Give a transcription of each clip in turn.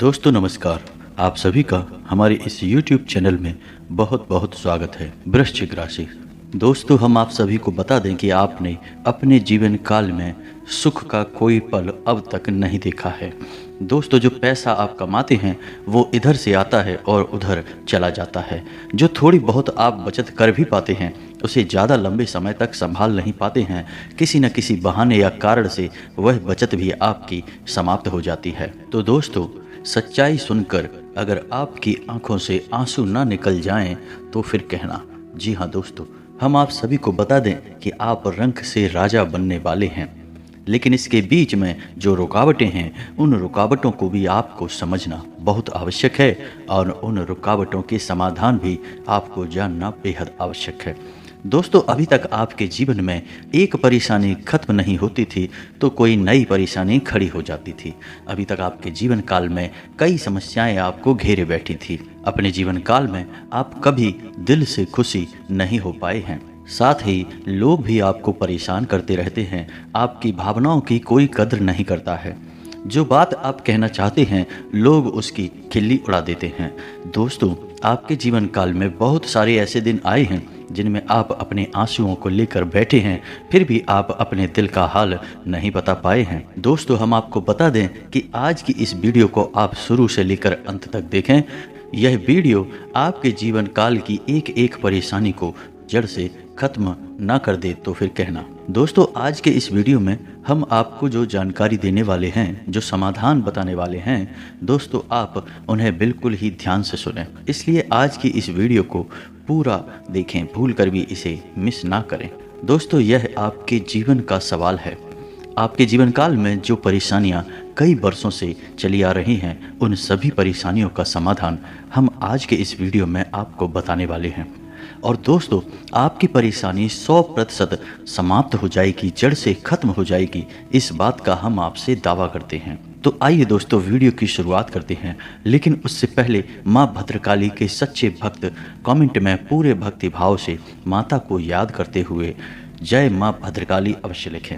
दोस्तों नमस्कार। आप सभी का हमारे इस YouTube चैनल में बहुत बहुत स्वागत है। वृश्चिक राशि। दोस्तों हम आप सभी को बता दें कि आपने अपने जीवन काल में सुख का कोई पल अब तक नहीं देखा है। दोस्तों जो पैसा आप कमाते हैं वो इधर से आता है और उधर चला जाता है। जो थोड़ी बहुत आप बचत कर भी पाते हैं उसे ज़्यादा लंबे समय तक संभाल नहीं पाते हैं। किसी न किसी बहाने या कारण से वह बचत भी आपकी समाप्त हो जाती है। तो दोस्तों सच्चाई सुनकर अगर आपकी आंखों से आंसू ना निकल जाएं तो फिर कहना। जी हाँ दोस्तों, हम आप सभी को बता दें कि आप रंक से राजा बनने वाले हैं, लेकिन इसके बीच में जो रुकावटें हैं उन रुकावटों को भी आपको समझना बहुत आवश्यक है और उन रुकावटों के समाधान भी आपको जानना बेहद आवश्यक है। दोस्तों अभी तक आपके जीवन में एक परेशानी खत्म नहीं होती थी तो कोई नई परेशानी खड़ी हो जाती थी। अभी तक आपके जीवन काल में कई समस्याएं आपको घेरे बैठी थी। अपने जीवन काल में आप कभी दिल से खुशी नहीं हो पाए हैं। साथ ही लोग भी आपको परेशान करते रहते हैं। आपकी भावनाओं की कोई कद्र नहीं करता है। जो बात आप कहना चाहते हैं लोग उसकी खिल्ली उड़ा देते हैं। दोस्तों आपके जीवन काल में बहुत सारे ऐसे दिन आए हैं जिनमें आप अपने आंसुओं को लेकर बैठे हैं, फिर भी आप अपने दिल का हाल नहीं बता पाए हैं। दोस्तों हम आपको बता दें कि आज की इस वीडियो को आप शुरू से लेकर अंत तक देखें। यह वीडियो आपके जीवन काल की एक एक परेशानी को जड़ से खत्म ना कर दे तो फिर कहना। दोस्तों आज के इस वीडियो में हम आपको जो जानकारी देने वाले हैं, जो समाधान बताने वाले हैं, दोस्तों आप उन्हें बिल्कुल ही ध्यान से सुनें। इसलिए आज की इस वीडियो को पूरा देखें, भूल कर भी इसे मिस ना करें। दोस्तों यह आपके जीवन का सवाल है। आपके जीवन काल में जो परेशानियां कई वर्षों से चली आ रही हैं उन सभी परेशानियों का समाधान हम आज के इस वीडियो में आपको बताने वाले हैं। और दोस्तों आपकी परेशानी 100% समाप्त हो जाएगी, जड़ से खत्म हो जाएगी, इस बात का हम आपसे दावा करते हैं। तो आइए दोस्तों वीडियो की शुरुआत करते हैं, लेकिन उससे पहले माँ भद्रकाली के सच्चे भक्त कमेंट में पूरे भक्ति भाव से माता को याद करते हुए जय माँ भद्रकाली अवश्य लिखें।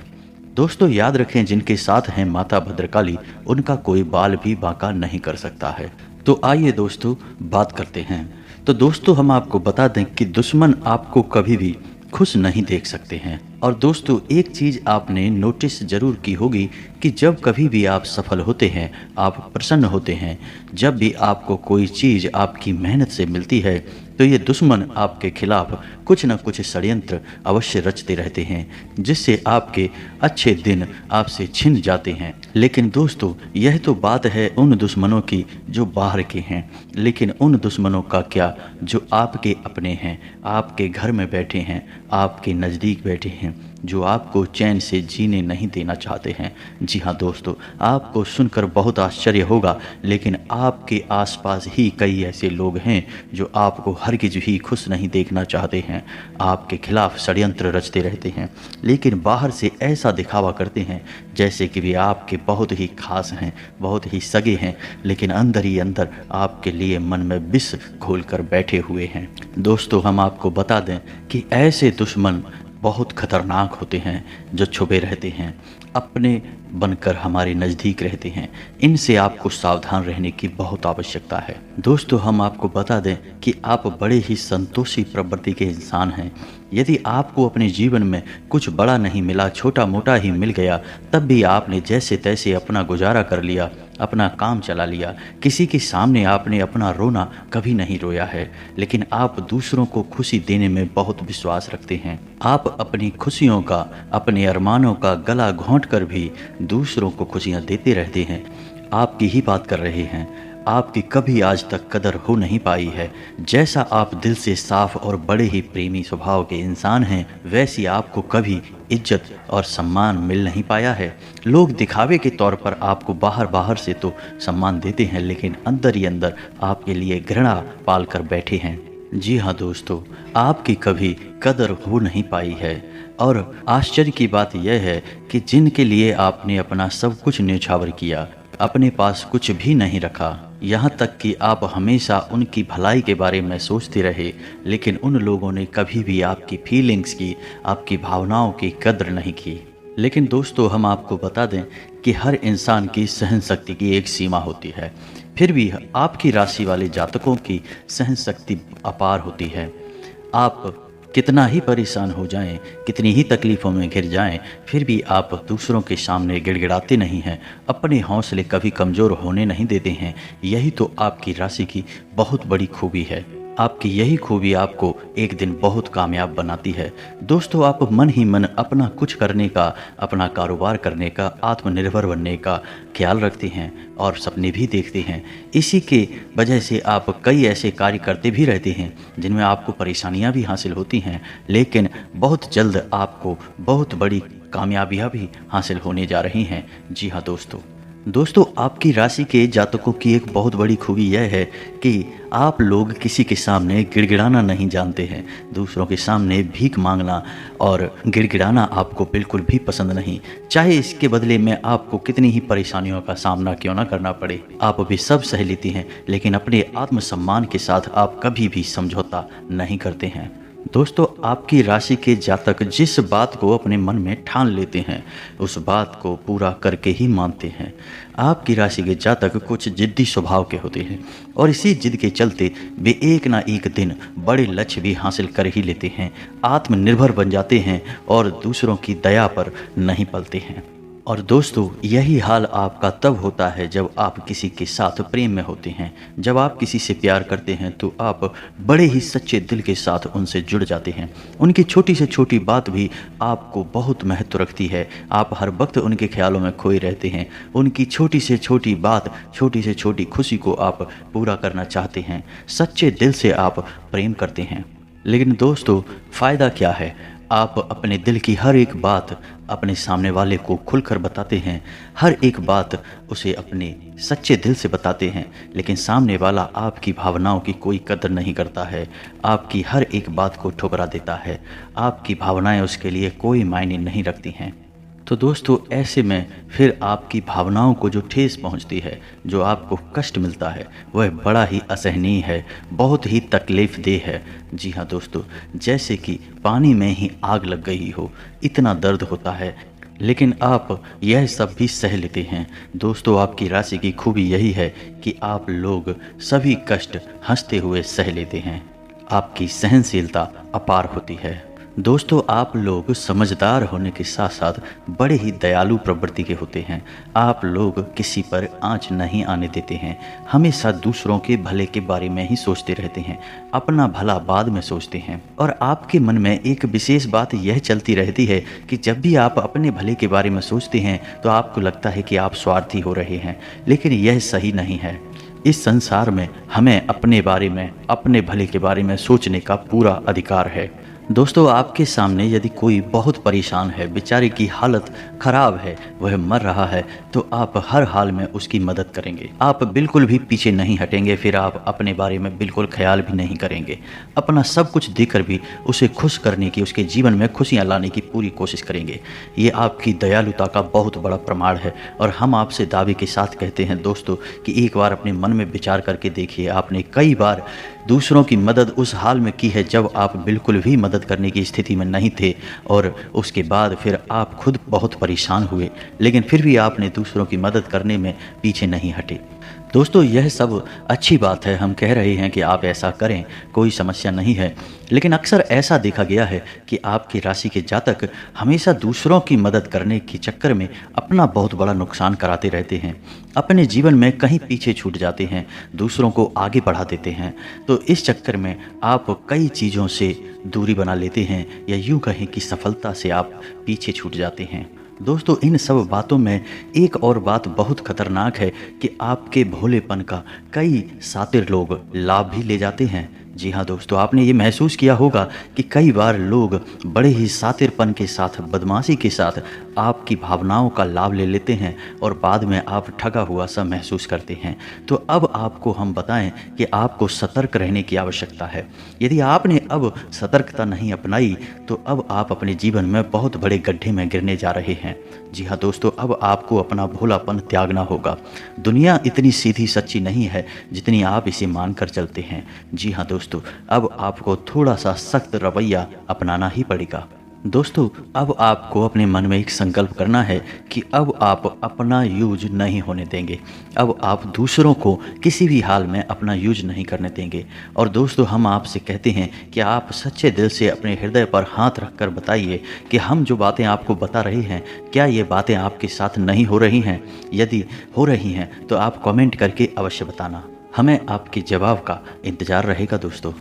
दोस्तों याद रखें जिनके साथ हैं माता भद्रकाली उनका कोई बाल भी बांका नहीं कर सकता है। तो आइए दोस्तों बात करते हैं। तो दोस्तों हम आपको बता दें कि दुश्मन आपको कभी भी खुश नहीं देख सकते हैं। और दोस्तों एक चीज़ आपने नोटिस जरूर की होगी कि जब कभी भी आप सफल होते हैं, आप प्रसन्न होते हैं, जब भी आपको कोई चीज़ आपकी मेहनत से मिलती है तो ये दुश्मन आपके खिलाफ कुछ न कुछ षड्यंत्र अवश्य रचते रहते हैं, जिससे आपके अच्छे दिन आपसे छिन जाते हैं। लेकिन दोस्तों यह तो बात है उन दुश्मनों की जो बाहर के हैं, लेकिन उन दुश्मनों का क्या जो आपके अपने हैं, आपके घर में बैठे हैं, आपके नज़दीक बैठे हैं, जो आपको चैन से जीने नहीं देना चाहते हैं। जी हाँ दोस्तों आपको सुनकर बहुत आश्चर्य होगा, लेकिन आपके आसपास ही कई ऐसे लोग हैं जो आपको हरगिज भी खुश नहीं देखना चाहते हैं, आपके खिलाफ षड्यंत्र रचते रहते हैं, लेकिन बाहर से ऐसा दिखावा करते हैं जैसे कि वे आपके बहुत ही खास हैं, बहुत ही सगे हैं, लेकिन अंदर ही अंदर आपके लिए मन में विष घोल कर बैठे हुए हैं। दोस्तों हम आपको बता दें कि ऐसे दुश्मन बहुत खतरनाक होते हैं जो छुपे रहते हैं, अपने बनकर हमारे नज़दीक रहते हैं। इनसे आपको सावधान रहने की बहुत आवश्यकता है। दोस्तों हम आपको बता दें कि आप बड़े ही संतोषी प्रवृत्ति के इंसान हैं। यदि आपको अपने जीवन में कुछ बड़ा नहीं मिला, छोटा मोटा ही मिल गया, तब भी आपने जैसे तैसे अपना गुजारा कर लिया, अपना काम चला लिया। किसी के सामने आपने अपना रोना कभी नहीं रोया है, लेकिन आप दूसरों को खुशी देने में बहुत विश्वास रखते हैं। आप अपनी खुशियों का, अपने अरमानों का गला घोंट कर भी दूसरों को खुशियां देते रहते हैं। आपकी ही बात कर रहे हैं। आपकी कभी आज तक कदर हो नहीं पाई है। जैसा आप दिल से साफ और बड़े ही प्रेमी स्वभाव के इंसान हैं, वैसी आपको कभी इज्जत और सम्मान मिल नहीं पाया है। लोग दिखावे के तौर पर आपको बाहर से तो सम्मान देते हैं, लेकिन अंदर ही अंदर आपके लिए घृणा पाल कर बैठे हैं। जी हाँ दोस्तों आपकी कभी कदर हो नहीं पाई है। और आश्चर्य की बात यह है कि जिनके लिए आपने अपना सब कुछ न्यौछावर किया, अपने पास कुछ भी नहीं रखा, यहाँ तक कि आप हमेशा उनकी भलाई के बारे में सोचते रहे, लेकिन उन लोगों ने कभी भी आपकी फीलिंग्स की, आपकी भावनाओं की कद्र नहीं की। लेकिन दोस्तों हम आपको बता दें कि हर इंसान की सहन शक्ति की एक सीमा होती है। फिर भी आपकी राशि वाले जातकों की सहन शक्ति अपार होती है। आप कितना ही परेशान हो जाएं, कितनी ही तकलीफ़ों में घिर जाएं, फिर भी आप दूसरों के सामने गिड़गिड़ाते नहीं हैं, अपने हौसले कभी कमज़ोर होने नहीं देते हैं। यही तो आपकी राशि की बहुत बड़ी खूबी है। आपकी यही खूबी आपको एक दिन बहुत कामयाब बनाती है। दोस्तों, आप मन ही मन अपना कुछ करने का, अपना कारोबार करने का, आत्मनिर्भर बनने का ख्याल रखते हैं और सपने भी देखते हैं। इसी के वजह से आप कई ऐसे कार्य करते भी रहते हैं जिनमें आपको परेशानियां भी हासिल होती हैं, लेकिन बहुत जल्द आपको बहुत बड़ी कामयाबियां भी हासिल होने जा रही हैं। जी हाँ दोस्तों, आपकी राशि के जातकों की एक बहुत बड़ी खूबी यह है कि आप लोग किसी के सामने गिड़गिड़ाना नहीं जानते हैं। दूसरों के सामने भीख मांगना और गिड़गिड़ाना आपको बिल्कुल भी पसंद नहीं, चाहे इसके बदले में आपको कितनी ही परेशानियों का सामना क्यों ना करना पड़े। आप भी सब सह लेती हैं, लेकिन अपने आत्मसम्मान के साथ आप कभी भी समझौता नहीं करते हैं। दोस्तों, आपकी राशि के जातक जिस बात को अपने मन में ठान लेते हैं, उस बात को पूरा करके ही मानते हैं। आपकी राशि के जातक कुछ जिद्दी स्वभाव के होते हैं और इसी जिद के चलते वे एक ना एक दिन बड़े लक्ष्य भी हासिल कर ही लेते हैं, आत्मनिर्भर बन जाते हैं और दूसरों की दया पर नहीं पलते हैं। और दोस्तों, यही हाल आपका तब होता है जब आप किसी के साथ प्रेम में होते हैं। जब आप किसी से प्यार करते हैं तो आप बड़े ही सच्चे दिल के साथ उनसे जुड़ जाते हैं। उनकी छोटी से छोटी बात भी आपको बहुत महत्व रखती है। आप हर वक्त उनके ख्यालों में खोए रहते हैं। उनकी छोटी से छोटी बात, छोटी से छोटी खुशी को आप पूरा करना चाहते हैं। सच्चे दिल से आप प्रेम करते हैं। लेकिन दोस्तों, फ़ायदा क्या है? आप अपने दिल की हर एक बात अपने सामने वाले को खुलकर बताते हैं, हर एक बात उसे अपने सच्चे दिल से बताते हैं, लेकिन सामने वाला आपकी भावनाओं की कोई कदर नहीं करता है, आपकी हर एक बात को ठुकरा देता है। आपकी भावनाएं उसके लिए कोई मायने नहीं रखती हैं। तो दोस्तों, ऐसे में फिर आपकी भावनाओं को जो ठेस पहुंचती है, जो आपको कष्ट मिलता है, वह बड़ा ही असहनीय है, बहुत ही तकलीफ़देह है। जी हाँ दोस्तों, जैसे कि पानी में ही आग लग गई हो, इतना दर्द होता है, लेकिन आप यह सब भी सह लेते हैं। दोस्तों, आपकी राशि की खूबी यही है कि आप लोग सभी कष्ट हंसते हुए सह लेते हैं। आपकी सहनशीलता अपार होती है। दोस्तों, आप लोग समझदार होने के साथ साथ बड़े ही दयालु प्रवृत्ति के होते हैं। आप लोग किसी पर आंच नहीं आने देते हैं, हमेशा दूसरों के भले के बारे में ही सोचते रहते हैं, अपना भला बाद में सोचते हैं। और आपके मन में एक विशेष बात यह चलती रहती है कि जब भी आप अपने भले के बारे में सोचते हैं तो आपको लगता है कि आप स्वार्थी हो रहे हैं, लेकिन यह सही नहीं है। इस संसार में हमें अपने बारे में, अपने भले के बारे में सोचने का पूरा अधिकार है। दोस्तों, आपके सामने यदि कोई बहुत परेशान है, बेचारे की हालत ख़राब है, वह मर रहा है, तो आप हर हाल में उसकी मदद करेंगे। आप बिल्कुल भी पीछे नहीं हटेंगे, फिर आप अपने बारे में बिल्कुल ख्याल भी नहीं करेंगे। अपना सब कुछ देकर भी उसे खुश करने की, उसके जीवन में खुशियाँ लाने की पूरी कोशिश करेंगे। ये आपकी दयालुता का बहुत बड़ा प्रमाण है और हम आपसे दावे के साथ कहते हैं दोस्तों कि एक बार अपने मन में विचार करके देखिए, आपने कई बार दूसरों की मदद उस हाल में की है जब आप बिल्कुल भी मदद करने की स्थिति में नहीं थे, और उसके बाद फिर आप खुद बहुत परेशान हुए, लेकिन फिर भी आपने दूसरों की मदद करने में पीछे नहीं हटे। दोस्तों, यह सब अच्छी बात है, हम कह रहे हैं कि आप ऐसा करें, कोई समस्या नहीं है, लेकिन अक्सर ऐसा देखा गया है कि आपकी राशि के जातक हमेशा दूसरों की मदद करने के चक्कर में अपना बहुत बड़ा नुकसान कराते रहते हैं, अपने जीवन में कहीं पीछे छूट जाते हैं, दूसरों को आगे बढ़ा देते हैं। तो इस चक्कर में आप कई चीज़ों से दूरी बना लेते हैं, या यूँ कहें कि सफलता से आप पीछे छूट जाते हैं। दोस्तों, इन सब बातों में एक और बात बहुत खतरनाक है कि आपके भोलेपन का कई शातिर लोग लाभ भी ले जाते हैं। जी हाँ दोस्तों, आपने ये महसूस किया होगा कि कई बार लोग बड़े ही शातिरपन के साथ, बदमाशी के साथ आपकी भावनाओं का लाभ ले लेते हैं और बाद में आप ठगा हुआ सा महसूस करते हैं। तो अब आपको हम बताएं कि आपको सतर्क रहने की आवश्यकता है। यदि आपने अब सतर्कता नहीं अपनाई तो अब आप अपने जीवन में बहुत बड़े गड्ढे में गिरने जा रहे हैं। जी हाँ दोस्तों, अब आपको अपना भोलापन त्यागना होगा। दुनिया इतनी सीधी सच्ची नहीं है जितनी आप इसे मानकर चलते हैं। जी हाँ दोस्तों, अब आपको थोड़ा सा सख्त रवैया अपनाना ही पड़ेगा। दोस्तों, अब आपको अपने मन में एक संकल्प करना है कि अब आप अपना यूज नहीं होने देंगे। अब आप दूसरों को किसी भी हाल में अपना यूज नहीं करने देंगे। और दोस्तों, हम आपसे कहते हैं कि आप सच्चे दिल से अपने हृदय पर हाथ रखकर बताइए कि हम जो बातें आपको बता रहे हैं, क्या ये बातें आपके साथ नहीं हो रही हैं? यदि हो रही हैं तो आप कमेंट करके अवश्य बताना। हमें आपके जवाब का इंतज़ार रहेगा दोस्तों।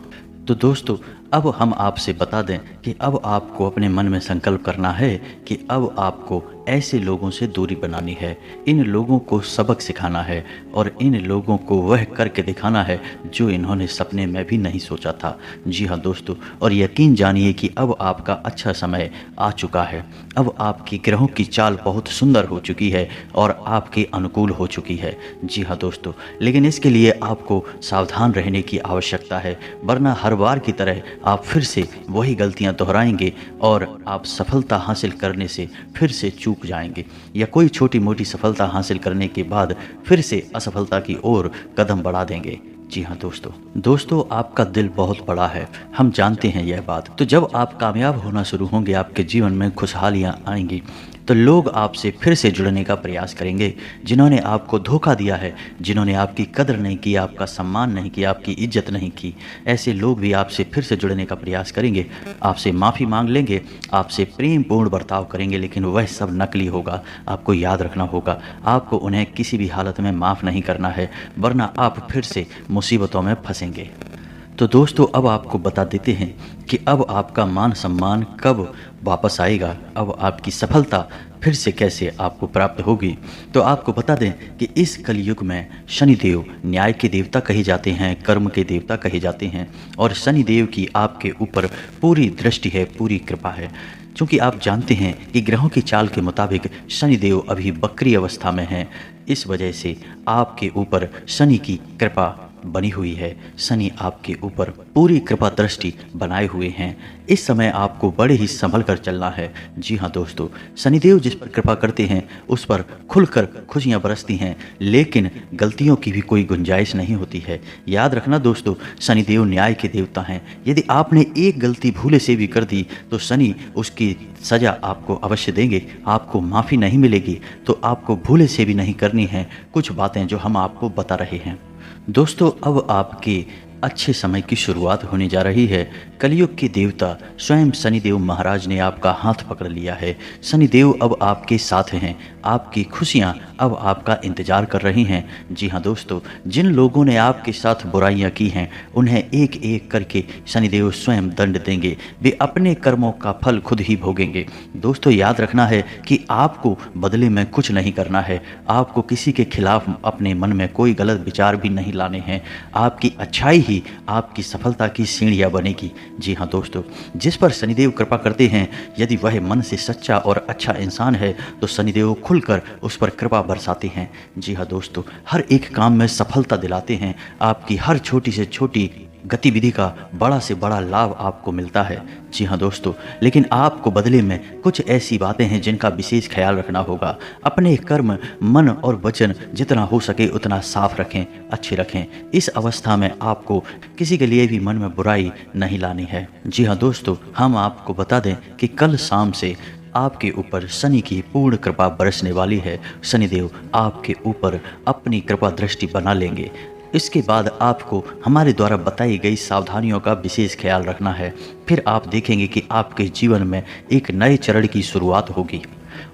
तो दोस्तों, अब हम आपसे बता दें कि अब आपको अपने मन में संकल्प करना है कि अब आपको ऐसे लोगों से दूरी बनानी है। इन लोगों को सबक सिखाना है और इन लोगों को वह करके दिखाना है जो इन्होंने सपने में भी नहीं सोचा था। जी हाँ दोस्तों, और यकीन जानिए कि अब आपका अच्छा समय आ चुका है। अब आपकी ग्रहों की चाल बहुत सुंदर हो चुकी है और आपके अनुकूल हो चुकी है। जी हाँ दोस्तों, लेकिन इसके लिए आपको सावधान रहने की आवश्यकता है, वरना हर बार की तरह आप फिर से वही गलतियां दोहराएंगे और आप सफलता हासिल करने से फिर से चूक जाएंगे, या कोई छोटी मोटी सफलता हासिल करने के बाद फिर से असफलता की ओर कदम बढ़ा देंगे। जी हाँ दोस्तों, आपका दिल बहुत बड़ा है, हम जानते हैं यह बात। तो जब आप कामयाब होना शुरू होंगे, आपके जीवन में खुशहालियाँ आएंगी, तो लोग आपसे फिर से जुड़ने का प्रयास करेंगे। जिन्होंने आपको धोखा दिया है, जिन्होंने आपकी कदर नहीं की, आपका सम्मान नहीं किया, आपकी इज्जत नहीं की, ऐसे लोग भी आपसे फिर से जुड़ने का प्रयास करेंगे, आपसे माफ़ी मांग लेंगे, आपसे प्रेमपूर्ण बर्ताव करेंगे, लेकिन वह सब नकली होगा। आपको याद रखना होगा, आपको उन्हें किसी भी हालत में माफ़ नहीं करना है, वरना आप फिर से मुसीबतों में फंसेंगे। तो दोस्तों, अब आपको बता देते हैं कि अब आपका मान सम्मान कब वापस आएगा, अब आपकी सफलता फिर से कैसे आपको प्राप्त होगी। तो आपको बता दें कि इस कलयुग में शनिदेव न्याय के देवता कहे जाते हैं, कर्म के देवता कहे जाते हैं, और शनिदेव की आपके ऊपर पूरी दृष्टि है, पूरी कृपा है। क्योंकि आप जानते हैं कि ग्रहों की चाल के मुताबिक शनिदेव अभी बकरी अवस्था में हैं, इस वजह से आपके ऊपर शनि की कृपा बनी हुई है। शनि आपके ऊपर पूरी कृपा दृष्टि बनाए हुए हैं। इस समय आपको बड़े ही संभल कर चलना है। जी हाँ दोस्तों, शनिदेव जिस पर कृपा करते हैं उस पर खुलकर खुशियाँ बरसती हैं, लेकिन गलतियों की भी कोई गुंजाइश नहीं होती है। याद रखना दोस्तों, शनिदेव न्याय के देवता हैं। यदि आपने एक गलती भूले से भी कर दी तो शनि उसकी सज़ा आपको अवश्य देंगे, आपको माफ़ी नहीं मिलेगी। तो आपको भूले से भी नहीं करनी है कुछ बातें जो हम आपको बता रहे हैं। दोस्तों, अब आपके अच्छे समय की शुरुआत होने जा रही है। कलयुग के देवता स्वयं शनिदेव महाराज ने आपका हाथ पकड़ लिया है। शनिदेव अब आपके साथ हैं, आपकी खुशियां अब आपका इंतजार कर रही हैं। जी हाँ दोस्तों, जिन लोगों ने आपके साथ बुराइयां की हैं उन्हें एक एक करके शनिदेव स्वयं दंड देंगे। वे अपने कर्मों का फल खुद ही भोगेंगे। दोस्तों, याद रखना है कि आपको बदले में कुछ नहीं करना है। आपको किसी के खिलाफ अपने मन में कोई गलत विचार भी नहीं लाने हैं। आपकी अच्छाई ही आपकी सफलता की सीढ़ियाँ बनेगी। जी हाँ दोस्तों, जिस पर शनिदेव कृपा करते हैं, यदि वह मन से सच्चा और अच्छा इंसान है तो शनिदेव खुलकर उस पर कृपा बरसाते हैं। जी हाँ दोस्तों, हर एक काम में सफलता दिलाते हैं। आपकी हर छोटी से छोटी गतिविधि का बड़ा से बड़ा लाभ आपको मिलता है। जी हाँ दोस्तों, लेकिन आपको बदले में कुछ ऐसी बातें हैं जिनका विशेष ख्याल रखना होगा। अपने कर्म, मन और वचन जितना हो सके उतना साफ रखें, अच्छे रखें। इस अवस्था में आपको किसी के लिए भी मन में बुराई नहीं लानी है। जी हाँ दोस्तों, हम आपको बता दें कि कल शाम से आपके ऊपर शनि की पूर्ण कृपा बरसने वाली है। शनिदेव आपके ऊपर अपनी कृपा दृष्टि बना लेंगे। इसके बाद आपको हमारे द्वारा बताई गई सावधानियों का विशेष ख्याल रखना है। फिर आप देखेंगे कि आपके जीवन में एक नए चरण की शुरुआत होगी।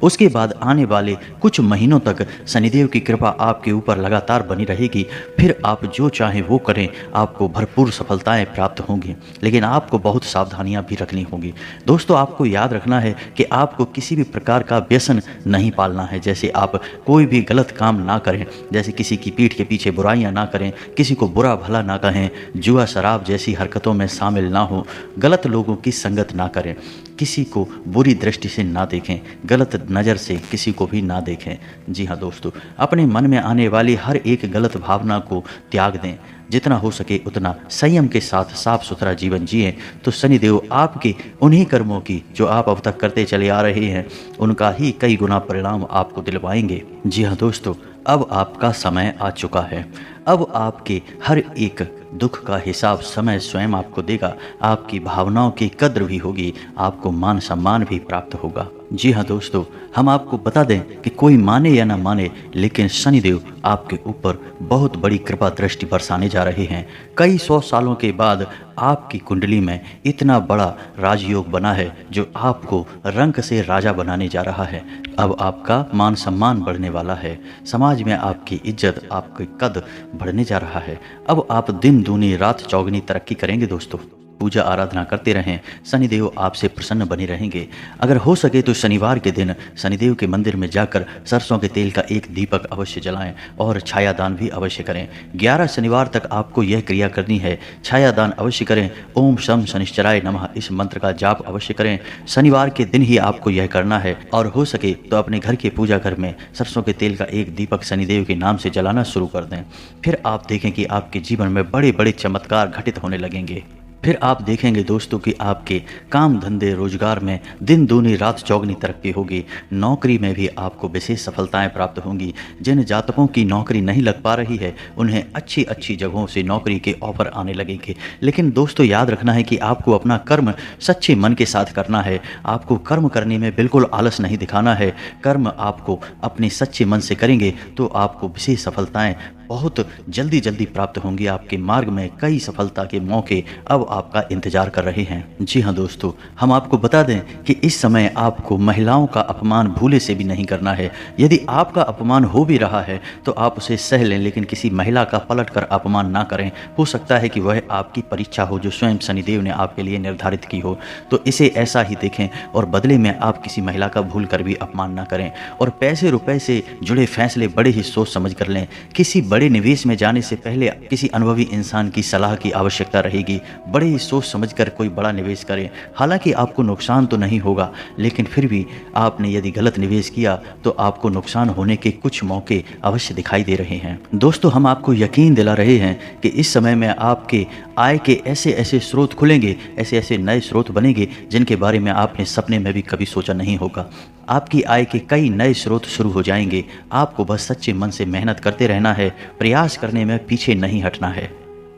उसके बाद आने वाले कुछ महीनों तक शनिदेव की कृपा आपके ऊपर लगातार बनी रहेगी। फिर आप जो चाहें वो करें, आपको भरपूर सफलताएं प्राप्त होंगी, लेकिन आपको बहुत सावधानियां भी रखनी होंगी। दोस्तों, आपको याद रखना है कि आपको किसी भी प्रकार का व्यसन नहीं पालना है। जैसे आप कोई भी गलत काम ना करें, जैसे किसी की पीठ के पीछे बुराइयां ना करें, किसी को बुरा भला ना कहें, जुआ शराब जैसी हरकतों में शामिल ना हो, गलत लोगों की संगत ना करें, किसी को बुरी दृष्टि से ना देखें, गलत नज़र से किसी को भी ना देखें। जी हाँ दोस्तों, अपने मन में आने वाली हर एक गलत भावना को त्याग दें। जितना हो सके उतना संयम के साथ साफ सुथरा जीवन जिएं, तो शनिदेव आपके उन्हीं कर्मों की जो आप अब तक करते चले आ रहे हैं उनका ही कई गुना परिणाम आपको दिलवाएंगे। जी हाँ दोस्तों, अब आपका समय आ चुका है। अब आपके हर एक दुख का हिसाब समय स्वयं आपको देगा। आपकी भावनाओं की कद्र भी होगी, आपको मान सम्मान भी प्राप्त होगा। जी हाँ दोस्तों, हम आपको बता दें कि कोई माने या ना माने, लेकिन शनिदेव आपके ऊपर बहुत बड़ी कृपा दृष्टि बरसाने जा रहे हैं। कई 100 सालों के बाद आपकी कुंडली में इतना बड़ा राजयोग बना है जो आपको रंक से राजा बनाने जा रहा है। अब आपका मान सम्मान बढ़ने वाला है, समाज में आपकी इज्जत, आपकी कद बढ़ने जा रहा है। अब आप दिन दूनी रात चौगनी तरक्की करेंगे दोस्तों। पूजा आराधना करते रहें, शनिदेव आपसे प्रसन्न बने रहेंगे। अगर हो सके तो शनिवार के दिन शनिदेव के मंदिर में जाकर सरसों के तेल का एक दीपक अवश्य जलाएं और छायादान भी अवश्य करें। 11 शनिवार तक आपको यह क्रिया करनी है। छायादान अवश्य करें। ओम शम शनिश्चराय नमः इस मंत्र का जाप अवश्य करें। शनिवार के दिन ही आपको यह करना है और हो सके तो अपने घर के पूजा घर में सरसों के तेल का एक दीपक शनिदेव के नाम से जलाना शुरू कर दें। फिर आप देखें कि आपके जीवन में बड़े बड़े चमत्कार घटित होने लगेंगे। फिर आप देखेंगे दोस्तों कि आपके काम धंधे रोजगार में दिन दूनी रात चौगनी तरक्की होगी। नौकरी में भी आपको विशेष सफलताएं प्राप्त होंगी। जिन जातकों की नौकरी नहीं लग पा रही है उन्हें अच्छी अच्छी जगहों से नौकरी के ऑफर आने लगेंगे। लेकिन दोस्तों याद रखना है कि आपको अपना कर्म सच्चे मन के साथ करना है। आपको कर्म करने में बिल्कुल आलस नहीं दिखाना है। कर्म आपको अपने सच्चे मन से करेंगे तो आपको विशेष सफलताएं बहुत जल्दी जल्दी प्राप्त होंगी। आपके मार्ग में कई सफलता के मौके अब आपका इंतजार कर रहे हैं। जी हाँ दोस्तों, हम आपको बता दें कि इस समय आपको महिलाओं का अपमान भूले से भी नहीं करना है। यदि आपका अपमान हो भी रहा है तो आप उसे सह लें, लेकिन किसी महिला का पलट कर अपमान ना करें। हो सकता है कि वह आपकी परीक्षा हो जो स्वयं शनिदेव ने आपके लिए निर्धारित की हो, तो इसे ऐसा ही देखें और बदले में आप किसी महिला का भूल कर भी अपमान ना करें। और पैसे रुपए से जुड़े फैसले बड़े ही सोच समझ कर लें। किसी बड़े निवेश में जाने से पहले किसी अनुभवी इंसान की सलाह की आवश्यकता रहेगी। बड़े ही सोच समझकर कोई बड़ा निवेश करें। हालांकि आपको नुकसान तो नहीं होगा, लेकिन फिर भी आपने यदि गलत निवेश किया तो आपको नुकसान होने के कुछ मौके अवश्य दिखाई दे रहे हैं। दोस्तों हम आपको यकीन दिला रहे हैं कि इस समय में आपके आय के ऐसे ऐसे स्रोत खुलेंगे, ऐसे ऐसे नए स्रोत बनेंगे जिनके बारे में आपने सपने में भी कभी सोचा नहीं होगा। आपकी आय के कई नए स्रोत शुरू हो जाएंगे। आपको बस सच्चे मन से मेहनत करते रहना है, प्रयास करने में पीछे नहीं हटना है।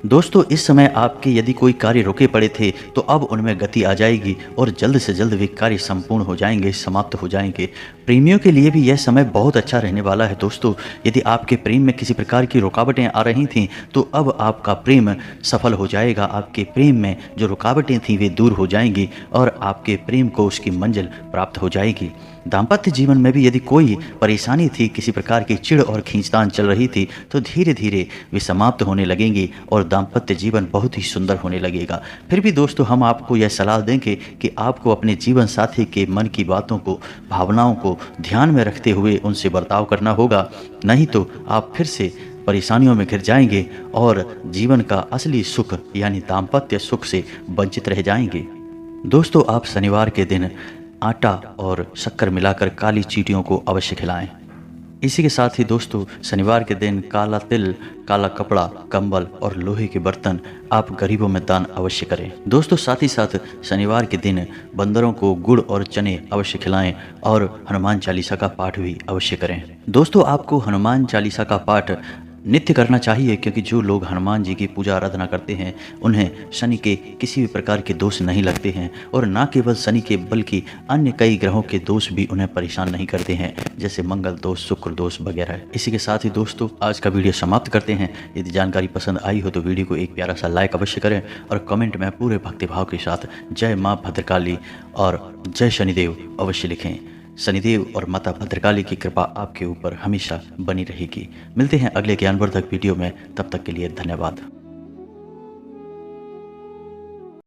दोस्तों इस समय आपके यदि कोई कार्य रुके पड़े थे तो अब उनमें गति आ जाएगी और जल्द से जल्द वे कार्य संपूर्ण हो जाएंगे, समाप्त हो जाएंगे। प्रेमियों के लिए भी यह समय बहुत अच्छा रहने वाला है। दोस्तों यदि आपके प्रेम में किसी प्रकार की रुकावटें आ रही थीं तो अब आपका प्रेम सफल हो जाएगा। आपके प्रेम में जो रुकावटें थीं वे दूर हो जाएंगी और आपके प्रेम को उसकी मंजिल प्राप्त हो जाएगी। दाम्पत्य जीवन में भी यदि कोई परेशानी थी, किसी प्रकार की चिढ़ और खींचतान चल रही थी, तो धीरे धीरे वे समाप्त होने लगेंगी और दाम्पत्य जीवन बहुत ही सुंदर होने लगेगा। फिर भी दोस्तों हम आपको यह सलाह देंगे कि आपको अपने जीवन साथी के मन की बातों को, भावनाओं को ध्यान में रखते हुए उनसे बर्ताव करना होगा, नहीं तो आप फिर से परेशानियों में घिर जाएंगे और जीवन का असली सुख यानी दाम्पत्य सुख से वंचित रह जाएंगे। दोस्तों आप शनिवार के दिन आटा और शक्कर मिलाकर काली चींटियों को अवश्य खिलाएं। इसी के साथ ही दोस्तों शनिवार के दिन काला तिल, काला कपड़ा, कंबल और लोहे के बर्तन आप गरीबों में दान अवश्य करें। दोस्तों साथ ही साथ शनिवार के दिन बंदरों को गुड़ और चने अवश्य खिलाएं और हनुमान चालीसा का पाठ भी अवश्य करें। दोस्तों आपको हनुमान चालीसा का पाठ नित्य करना चाहिए, क्योंकि जो लोग हनुमान जी की पूजा आराधना करते हैं उन्हें शनि के किसी भी प्रकार के दोष नहीं लगते हैं, और ना केवल शनि के बल्कि अन्य कई ग्रहों के दोष भी उन्हें परेशान नहीं करते हैं, जैसे मंगल दोष, शुक्र दोष वगैरह। इसी के साथ ही दोस्तों आज का वीडियो समाप्त करते हैं। यदि जानकारी पसंद आई हो तो वीडियो को एक प्यारा सा लाइक अवश्य करें और कमेंट में पूरे भक्तिभाव के साथ जय माँ भद्रकाली और जय शनिदेव अवश्य लिखें। शनिदेव और माता भद्रकाली की कृपा आपके ऊपर हमेशा बनी रहेगी। मिलते हैं अगले ज्ञानवर्धक वीडियो में, तब तक के लिए धन्यवाद।